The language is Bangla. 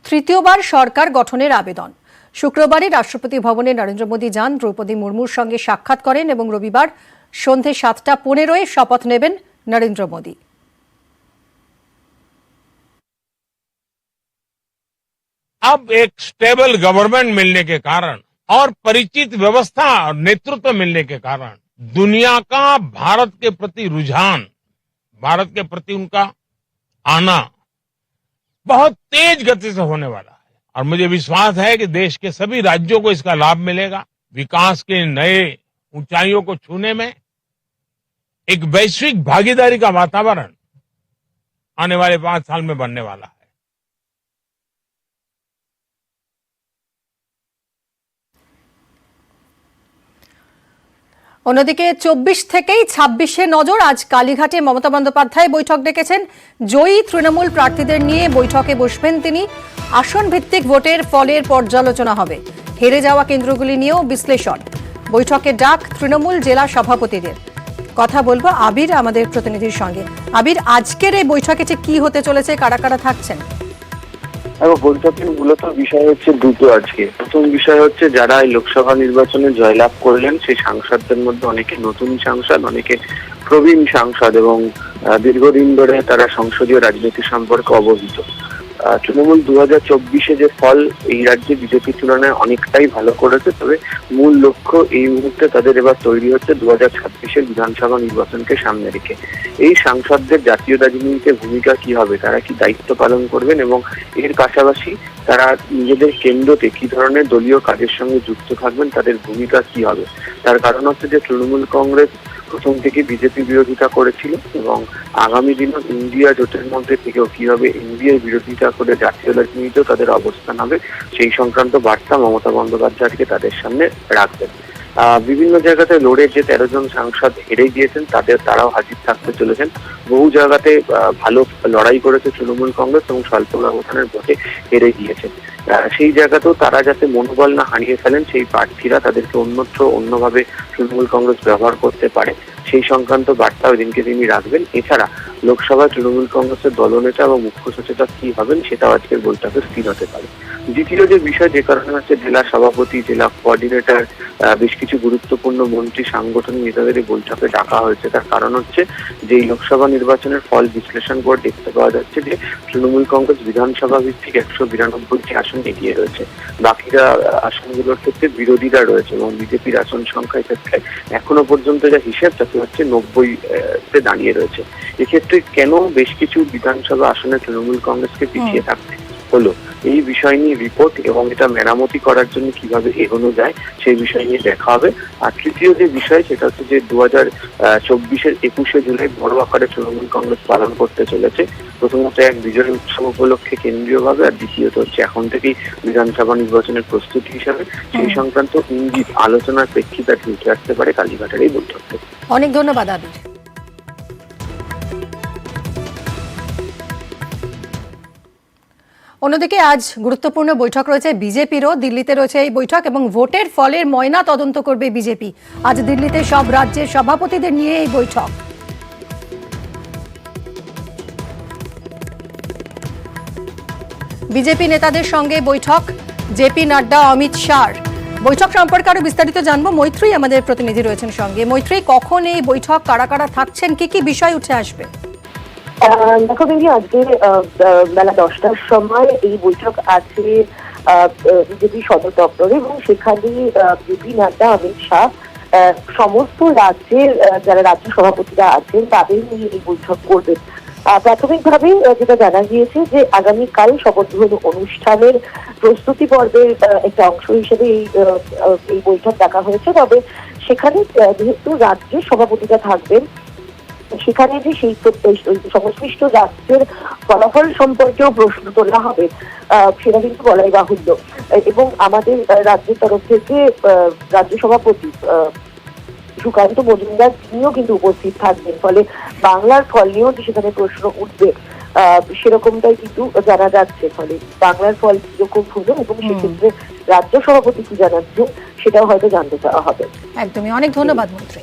তৃতীয়বার সরকার গঠনের আবেদন। শুক্রবারই রাষ্ট্রপতি ভবনে নরেন্দ্র মোদী যান, দ্রৌপদী মুর্মুর সঙ্গে সাক্ষাৎ করেন এবং রবিবার সন্ধে 7:15 শপথ নেবেন নরেন্দ্র মোদী। अब एक स्टेबल गवर्नमेंट मिलने के कारण और परिचित व्यवस्था और नेतृत्व मिलने के कारण दुनिया का भारत के प्रति रुझान, भारत के प्रति उनका आना बहुत तेज गति से होने वाला है और मुझे विश्वास है कि देश के सभी राज्यों को इसका लाभ मिलेगा। विकास के नए ऊंचाइयों को छूने में एक वैश्विक भागीदारी का वातावरण आने वाले 5 साल में बनने वाला है। অন্যদিকে 24 থেকেই 26-এ নজর। আজ কালীঘাটে মমতা বন্দ্যোপাধ্যায় বৈঠক ডেকেছেন। জয়ী তৃণমূল প্রার্থীদের নিয়ে বৈঠকে বসবেন তিনি। আসন ভিত্তিক ভোটের ফলের পর্যালোচনা হবে। হেরে যাওয়া কেন্দ্রগুলি নিয়েও বিশ্লেষণ। বৈঠকে ডাক তৃণমূল জেলা সভাপতিদের। কথা বলবো আবির আমাদের প্রতিনিধির সঙ্গে। আবির, আজকের এই বৈঠকে ঠিক কি হতে চলেছে, কারা কারা থাকছেন? বৈঠকের মূলত বিষয় হচ্ছে দুটো। আজকে প্রথম বিষয় হচ্ছে যারা লোকসভা নির্বাচনে জয়লাভ করলেন সেই সাংসদদের মধ্যে অনেকে নতুন সাংসদ, অনেকে প্রবীণ সাংসদ এবং দীর্ঘদিন ধরে তারা সংসদীয় রাজনীতি সম্পর্কে অবহিত। তৃণমূল 2024-এ যে ফল এই রাজ্যে বিজেপির তুলনায় অনেকটাই ভালো করেছে, তবে মূল লক্ষ্য এই মুহূর্তে তাদের এবার তৈরি হচ্ছে 2026-এর বিধানসভা নির্বাচনকে সামনে রেখে। এই সাংসদদের জাতীয় রাজনীতিতে ভূমিকা কি হবে, তারা কি দায়িত্ব পালন করবেন এবং এর পাশাপাশি তারা নিজেদের কেন্দ্রতে কি ধরনের দলীয় কাজের সঙ্গে যুক্ত থাকবেন, তাদের ভূমিকা কি হবে। তার কারণ হচ্ছে যে তৃণমূল কংগ্রেস প্রথম থেকে বিজেপি বিরোধিতা করেছিল এবং আগামী দিনে ইন্ডিয়া জোটের মধ্যে থেকেও কিভাবে ইন্ডিয়ার বিরোধিতা করে জাতীয় রাজনীতিতেও তাদের অবস্থান হবে, সেই সংক্রান্ত বার্তা মমতা বন্দ্যোপাধ্যায়কে তাদের সামনে রাখবেন। বিভিন্ন জায়গাতে লড়ে যে 13 জন সাংসদ হেরে গিয়েছেন তারাও হাজির থাকতে চলেছেন। বহু জায়গাতে ভালো লড়াই করেছে তৃণমূল কংগ্রেস এবং স্বল্প ব্যবধানের ভোটে হেরে গিয়েছে। সেই জায়গাতেও তারা যাতে মনোবল না হারিয়ে ফেলেন, সেই প্রার্থীরা তাদেরকে অন্যত্র অন্যভাবে তৃণমূল কংগ্রেস ব্যবহার করতে পারে, সেই সংক্রান্ত বার্তা ওই দিনকে তিনি রাখবেন। এছাড়া লোকসভায় তৃণমূল কংগ্রেসের দলনেতা এবং মুখ্য সচেতক কি হবেন সেটাও আজকের বৈঠকে স্থির হতে পারে। দ্বিতীয় যে বিষয়, যে কারণে হচ্ছে জেলা সভাপতি, জেলা কোঅর্ডিনেটর, বেশ কিছু গুরুত্বপূর্ণ মন্ত্রী, সাংগঠনিক নেতাদের এই বৈঠকে ডাকা হয়েছে। তার কারণ হচ্ছে যে এই লোকসভা নির্বাচনের ফল বিশ্লেষণ করে দেখতে পাওয়া যাচ্ছে যে তৃণমূল কংগ্রেস বিধানসভা ভিত্তিক 192টি আসন এগিয়ে রয়েছে। বাকিরা আসনগুলোর ক্ষেত্রে বিরোধীরা রয়েছে এবং বিজেপির আসন সংখ্যার ক্ষেত্রে এখনো পর্যন্ত যা হিসেব তাতে হচ্ছে 90-তে দাঁড়িয়ে রয়েছে। এক্ষেত্রে কেন বেশ কিছু বিধানসভা আসনে তৃণমূল কংগ্রেসকে পিছিয়ে থাকতে হলো, এই বিষয় নিয়ে রিপোর্ট এবং এটা মেরামতি করার জন্য কিভাবে এগোনো যায় সেই বিষয় নিয়ে দেখা হবে। আর তৃতীয় যে বিষয় সেটা হচ্ছে যে 2024-এর 21শে জুলাই বড় আকারে তৃণমূল কংগ্রেস পালন করতে চলেছে। প্রথমত এক বিজয় উৎসব উপলক্ষে কেন্দ্রীয়ভাবে, আর দ্বিতীয়ত হচ্ছে এখন থেকেই বিধানসভা নির্বাচনের প্রস্তুতি হিসাবে সেই সংক্রান্ত ইঙ্গিত আলোচনার প্রেক্ষিতে উঠে আসতে পারে কালীঘাটের এই বৈঠক থেকে। অনেক ধন্যবাদ আবির। অন্যদিকে আজ গুরুত্বপূর্ণ বৈঠক রয়েছে বিজেপিরও। দিল্লিতে রয়েছে এই বৈঠক এবং ভোটের ফলের ময়না তদন্ত করবে বিজেপি। আজ দিল্লিতে সব রাজ্যের সভাপতিদের নিয়ে এই বৈঠক। বিজেপি নেতাদের সঙ্গে বৈঠক জেপি নাড্ডা, অমিত শাহ। বৈঠক সম্পর্কে আরো বিস্তারিত জানবো। মৈত্রী আমাদের প্রতিনিধি রয়েছেন সঙ্গে। মৈত্রী, কখন এই বৈঠক, কারা কারা থাকছেন, কি কি বিষয় উঠে আসবে? দেখো দিদি, আজকে বেলা 10টার সময় এই বৈঠক আছে বিজেপি সদর দপ্তরে এবং সেখানে জেপি নাড্ডা, অমিত শাহ, সমস্ত রাজ্যের যারা রাজ্য সভাপতিরা আছেন তাদের নিয়ে এই বৈঠক করবেন। প্রাথমিকভাবে যেটা জানা গিয়েছে যে আগামীকাল শপথ গ্রহণ অনুষ্ঠানের প্রস্তুতি পর্বের একটা অংশ হিসেবে এই বৈঠক ডাকা হয়েছে। তবে সেখানে যেহেতু রাজ্যের সভাপতিরা থাকবেন, সেখানে যে সেই সংশ্লিষ্ট রাজ্যের ফলাফল সম্পর্কেও প্রশ্ন তোলা হবে সেটা কিন্তু বলাই বাহুল্য। এবং আমাদের রাজ্যের তরফ থেকে রাজ্য সভাপতি সুকান্ত মজুমদার তিনিও কিন্তু উপস্থিত থাকবেন, ফলে বাংলার ফল নিয়েও সেখানে প্রশ্ন উঠবে সেরকমটাই কিন্তু জানা যাচ্ছে। ফলে বাংলার ফল কিরকম হবে এবং সেক্ষেত্রে রাজ্য সভাপতি কি জানাচ্ছে সেটাও হয়তো জানতে চাওয়া হবে। একদমই। অনেক ধন্যবাদ মন্ত্রী।